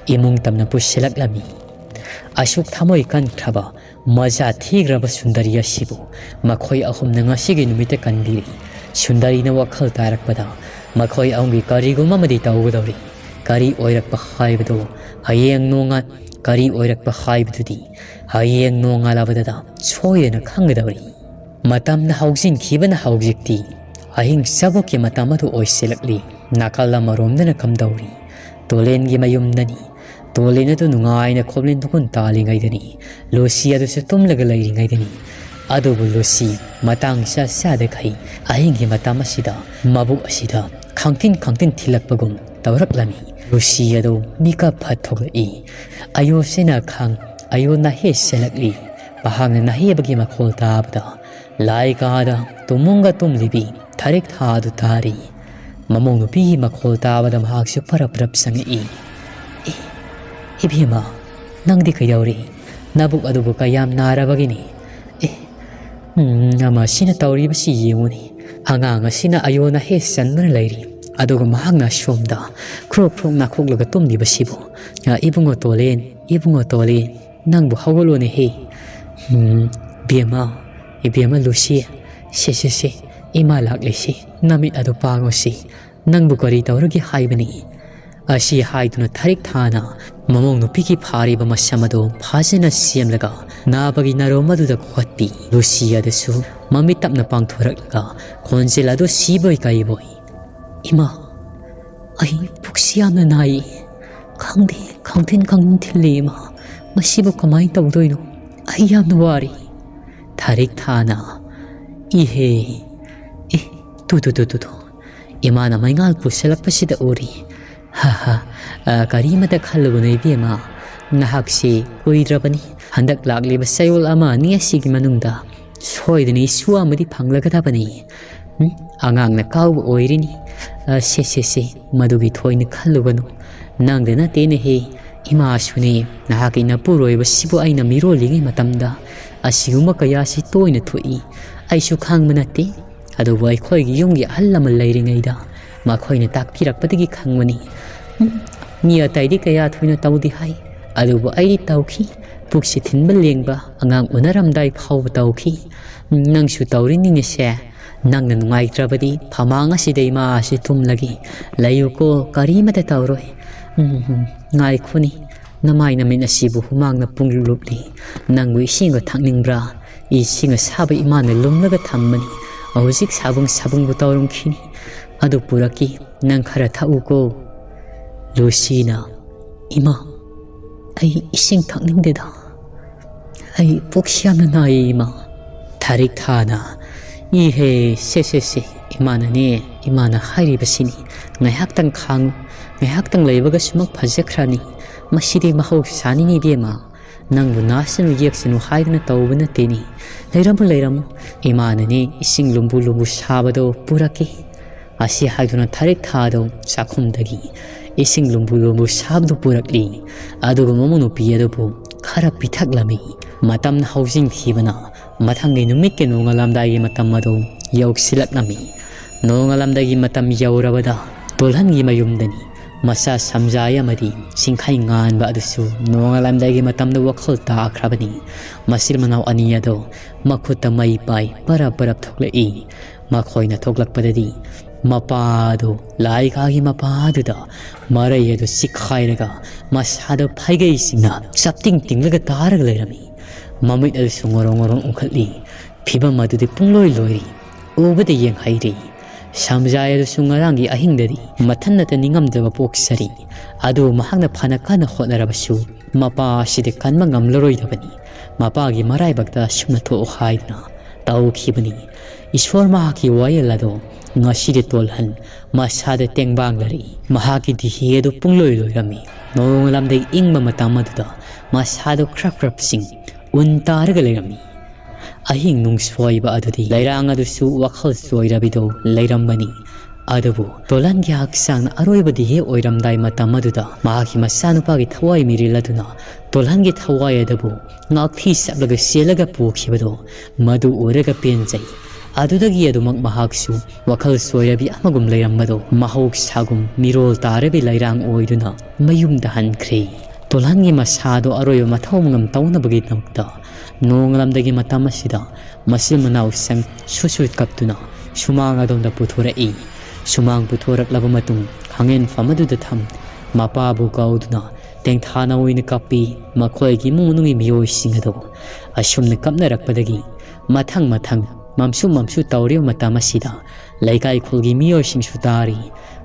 imung tamna pushelaklami asuk thamoi kan thaba maja thigraba Sundari asibu makhoi ahum nangasigi numite kandiri Sundari na wakhal tarakpada makhoi aungi kariguma madi tawgudawri kari oirakpa haibadu hayeng nonga kari oirakpa haibadudi hayeng nonga labadada soyena khanggadawri matamna haujin khibana haujikti ahing saboki matamadu oiselakli nakala maromdana kamdawri tolen gi mayumnani tolena tu nungaina khoblin dukun talingaidani losi adu se tumlaga lairingaidani adubu losi matang sa de khai ahing gi matamasida mabu asida khangtin thilakpagum tawraklami losi adu mika phathogli ayo sena khang ayo na he selakli bahang na he bagi makhol tabda laikada tumunga tumlibi tharik thadu tari mamong nupi makhol tabada mahaksu parap sangi ibhima nangdi kayawri nabuk adubu kayam narabagini ama sina tawri basi yemuni angang sina ayona he sanna lairi aduga mahangna shomda krok na khoglaga tumdi basibo ibungo tolen nangbu hawolone he bema Ibema Lucy, si, ima laklisi, namit ado pangosi, nang bukari tauragi haibani. Asi haiduna tarik thana, mamong no piki phari ba masamado, phasena siamlaga, nabagi naromaduda kwatpi, Lucy adasu, mamitap na pangthoraklaga, konselado siboy kaiboy. Ima, ay puksiyam na nai, kangtin tilli ima, masibo kamay tawdoy no, ay yam na wari. Tarik thana, ihe, tutu, ima na may ngal pusalak pa sida uri. Haha, karimata khaluguna ibema, nahaksi uidrabani, handak lagli ba sayol ama niya sige manungda, soydani suwa madi panglagadabani. Angang na kaw oirini, si, madugi thoy na khalugano, nangda na tenehe, ima asuni, nahaki na puroy ba sibo ay na miroling matamda, asiguma kaya si toy na thoy, ay sukhang manati, adobo ay koy giyong alaman layring ayda, makoy na takpirak patigi kangmani. Niya tayo di kaya thoy na tawdi hay, adobo ay di tawki, puksitin balengba, angang unaramday paw tawki, nang su tawrin niya siya, nang nanungay trabadi, pamanga si day maasi tumlagi, layo ko karimata tawroy, ngay ko ni, namay namin asibo humang na punglulupli, nang wising o tangning bra, ising o sabay imana lumlaga tammani, awzik sabong butawrong kini, ado puraki, nang karatao ko, Lucina, ima, ay ising takning deda, ay puksiyam na nai ima, tarik thana, ihe, si, imana ni, imana hari basini, ngayaktang kang, ngayaktang laybaga sumagpazakrani, masidi mahog sani ni biyema, nang bunasan uyaksin uhay na tawba na tini, layramu, imana ni ising lumbu sabado puraki, asi haydo na tarik thado sakumdagi, ising lumbu sabdo purakli, adugo mamuno piyado khara pitaglami, matam na housing thibana, matangay numit ke nungalamdagi matamado, yauk silak nami, nungalamdagi matam yaurabada, Tolhan gi mayumdani, masa samjaya madi, singkhay ngan ba adusu, nungalamdagi matam na wakal taakrabani, masil manaw aniyado, makuta maypay, para thoklai, makoy na thoklak padadi, mapado, laikagi mapado da, marayado sikhairaga, masado paigay sina, sapting tinglaga tarag layrami, mamit ado sungorong ukatli, piba madudi pungloy loyri, ubada yang hayri, samjayado sungarangi ahingdari, matannata ningamdaba poksari, ado mahang na panakana khotnarabasu, mapa sidekan mangamlaroy dabani, mapagi maraybagda sumnato uhaydna, tau kibani, iswar mahaki wayalado, ngasi de Tolhan, masada tengbang lari, mahaki dihiyedo pungloy rami, nongalamday ingma matamaduda, masado krap sing, untaragalayami. Ahing nung swayba adudi, layrang adusu wakal swairabido, layrambani, adabu, Tolhan gihaksang aroiba dihe oiramday matamaduda, mahaki masanupagi thaway miriladuna, Tolhan gi thaway adabu, ngakthi sablaga sielaga pukibado, madu uraga penjay, adudagi adumag mahaksu, wakal soirabi amagum layrambado, mahog sagum, mirol tarabi layrang oiduna, mayumdahan kre. Tolhan gi masado aroyo matawngam tawna bagit namda, nongalamdagi matamasida, masil manaw sang susut kaptuna, sumang adong da puturai, sumang puturak labamatung, hangin famaduda tham, mapabu kauduna, teng thana oina kapi, makoy gi munungi miyoy singado, asum na kapnarak padagi, matang, mamsu tawriyo matamasida, laikay kulgi miyoy sing sutari,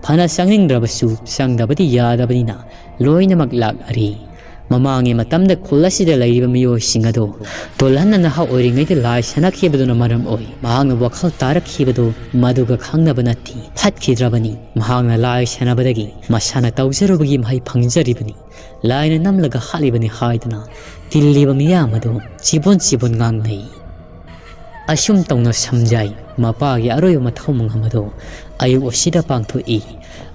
pana sanging drabasu, sang dabadi yadabadi na, loy na maglagari. Mamangi matamda kulasida layriba miyoy singado, Tolhan na naha oiringay de lai sanak hibado na maram oy, mahang na wakal tarak hibado, maduga kang nabanati, pat kidrabani, mahang na lai sanabadagi, masana tawzarubagi mahay pangjaribani, lai na namlaga halibani haidana, tiliba miyamado, sibon ngang nay. Asum tawna samjay, mapagi aroyo mataw mga mado, ayaw osida pangtoi,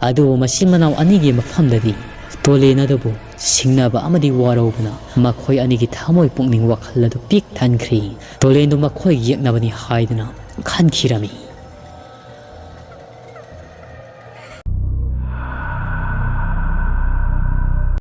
ado masimanaw anigi mafamdadi, tole na dabo, singnaba amadi waraw na, makoy anigi tamoy pungning wakalado pik tankri, tole no makoy yak nabani haidana, kan kirami.